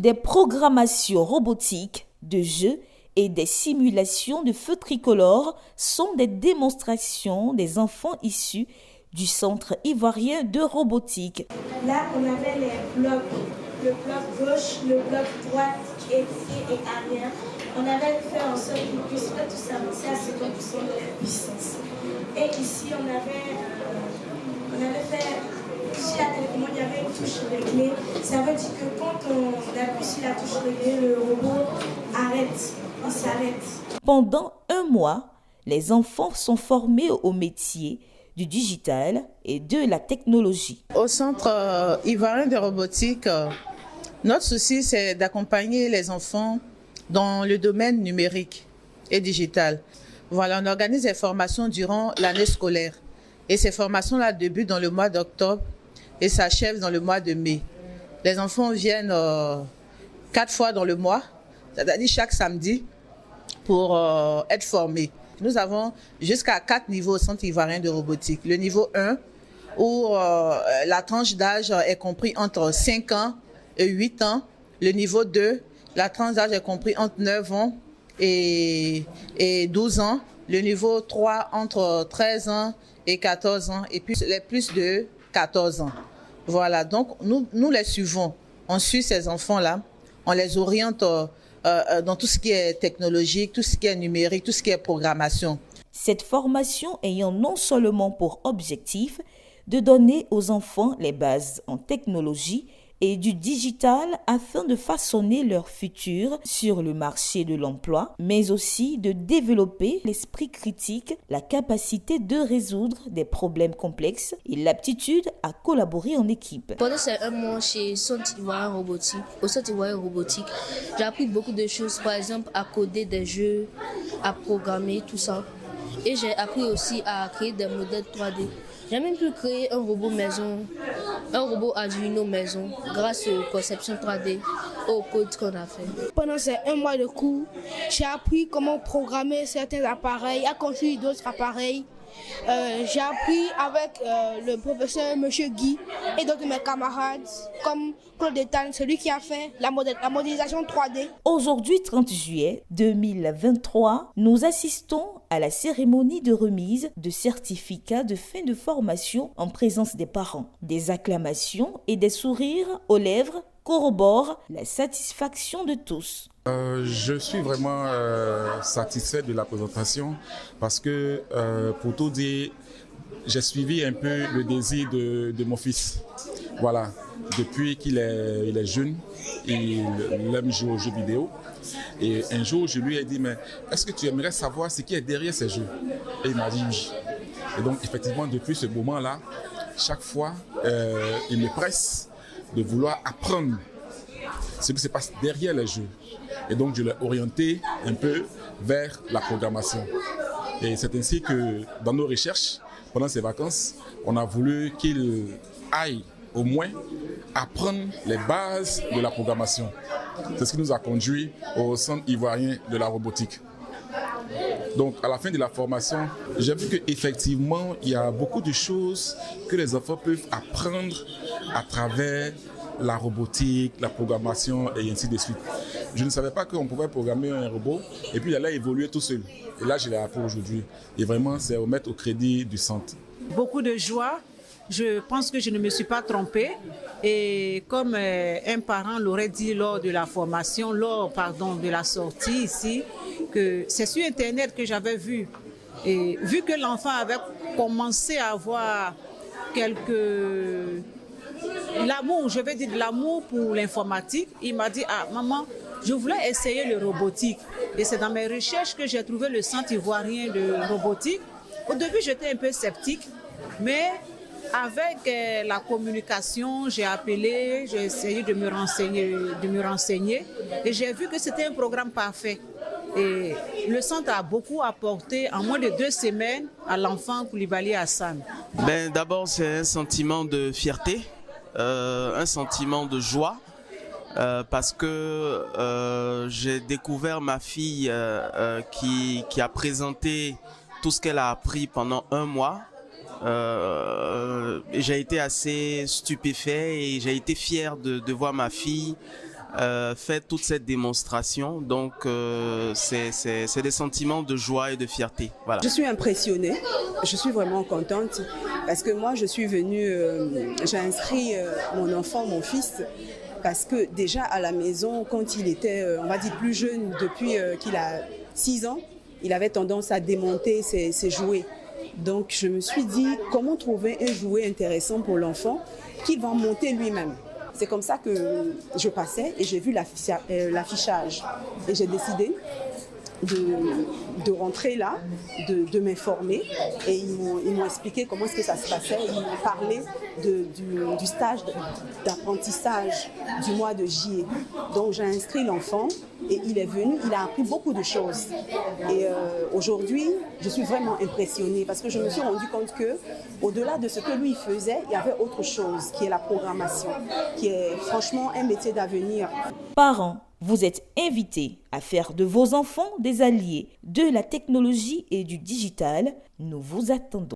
Des programmations robotiques, de jeux et des simulations de feux tricolores sont des démonstrations des enfants issus du Centre ivoirien de robotique. Là, on avait les blocs, le bloc gauche, le bloc droite, et arrière. On avait fait en sorte qu'ils ne puissent pas tous avancer à 50% de leur puissance. Et ici, on avait fait, sur la télécommande, il y avait une touche réglée. Ça veut dire que quand on appuie sur la touche réglée, le robot arrête, il s'arrête. Pendant un mois, les enfants sont formés au métier du digital et de la technologie. Au Centre ivoirien de robotique, notre souci, c'est d'accompagner les enfants dans le domaine numérique et digital. Voilà, on organise des formations durant l'année scolaire. Et ces formations-là débutent dans le mois d'octobre et s'achèvent dans le mois de mai. Les enfants viennent 4 fois dans le mois, c'est-à-dire chaque samedi, pour être formés. Nous avons jusqu'à 4 niveaux au Centre ivoirien de robotique. Le niveau 1, où la tranche d'âge est comprise entre 5 ans et 8 ans. Le niveau 2, la tranche d'âge est comprise entre 9 ans et 12 ans. Le niveau 3, entre 13 ans et 14 ans. Et puis les plus de 14 ans. Voilà, donc nous les suivons. On suit ces enfants-là. On les oriente dans tout ce qui est technologique, tout ce qui est numérique, tout ce qui est programmation. Cette formation ayant non seulement pour objectif de donner aux enfants les bases en technologie et du digital afin de façonner leur futur sur le marché de l'emploi, mais aussi de développer l'esprit critique, la capacité de résoudre des problèmes complexes et l'aptitude à collaborer en équipe. Pendant ces un mois chez Centre ivoirien robotique, au Centre ivoirien robotique, j'ai appris beaucoup de choses, par exemple à coder des jeux, à programmer, tout ça. Et j'ai appris aussi à créer des modèles 3D. J'ai même pu créer un robot maison, un robot Arduino maison, grâce aux conceptions 3D, au code qu'on a fait. Pendant ces un mois de cours, j'ai appris comment programmer certains appareils, à construire d'autres appareils. J'ai appris avec le professeur M. Guy et d'autres de mes camarades, comme Claude Etan, celui qui a fait la modélisation 3D. Aujourd'hui, 30 juillet 2023, nous assistons à la cérémonie de remise de certificats de fin de formation en présence des parents. Des acclamations et des sourires aux lèvres corroborent la satisfaction de tous. Je suis vraiment satisfait de la présentation parce que, pour tout dire, j'ai suivi un peu le désir de mon fils. Voilà, depuis qu'il est jeune, il aime jouer aux jeux vidéo. Et un jour, je lui ai dit, mais est-ce que tu aimerais savoir ce qui est derrière ces jeux? Et il m'a dit oui. Et donc, effectivement, depuis ce moment-là, chaque fois, il me presse de vouloir apprendre ce qui se passe derrière les jeux. Et donc, je l'ai orienté un peu vers la programmation. Et c'est ainsi que, dans nos recherches, pendant ces vacances, on a voulu qu'il aille au moins apprendre les bases de la programmation. C'est ce qui nous a conduit au Centre ivoirien de la robotique. Donc, à la fin de la formation, j'ai vu qu'effectivement, il y a beaucoup de choses que les enfants peuvent apprendre à travers la robotique, la programmation et ainsi de suite. Je ne savais pas qu'on pouvait programmer un robot et puis il allait évoluer tout seul. Et là, je l'ai appris aujourd'hui. Et vraiment, c'est au mettre au crédit du centre. Beaucoup de joie. Je pense que je ne me suis pas trompée. Et comme un parent l'aurait dit lors de la formation, de la sortie ici, que c'est sur Internet que j'avais vu. Et vu que l'enfant avait commencé à avoir l'amour, je vais dire de l'amour pour l'informatique, il m'a dit, ah maman, je voulais essayer le robotique. Et c'est dans mes recherches que j'ai trouvé le Centre ivoirien de robotique. Au début, j'étais un peu sceptique, mais avec la communication, j'ai appelé, j'ai essayé de me renseigner et j'ai vu que c'était un programme parfait. Et le centre a beaucoup apporté en moins de 2 semaines à l'enfant Koulibaly Hassan. D'abord, c'est un sentiment de fierté, un sentiment de joie. Parce que j'ai découvert ma fille qui a présenté tout ce qu'elle a appris pendant un mois. J'ai été assez stupéfait et j'ai été fier de voir ma fille fait toute cette démonstration. Donc, c'est des sentiments de joie et de fierté. Voilà. Je suis impressionnée, je suis vraiment contente parce que moi, je suis venue, j'ai inscrit mon enfant, mon fils, parce que déjà à la maison, quand il était, on va dire, plus jeune, depuis qu'il a 6 ans, il avait tendance à démonter ses jouets. Donc, je me suis dit, comment trouver un jouet intéressant pour l'enfant qui va monter lui-même. C'est comme ça que je passais et j'ai vu l'affichage. Et j'ai décidé de rentrer là, de m'informer. Et ils m'ont expliqué comment est-ce que ça se passait. Ils m'ont parlé du stage d'apprentissage du mois de juillet. Donc j'ai inscrit l'enfant et il est venu, il a appris beaucoup de choses. Et aujourd'hui, je suis vraiment impressionnée parce que je me suis rendu compte que au-delà de ce que lui faisait, il y avait autre chose qui est la programmation, qui est franchement un métier d'avenir. Parents, vous êtes invités à faire de vos enfants des alliés de la technologie et du digital. Nous vous attendons.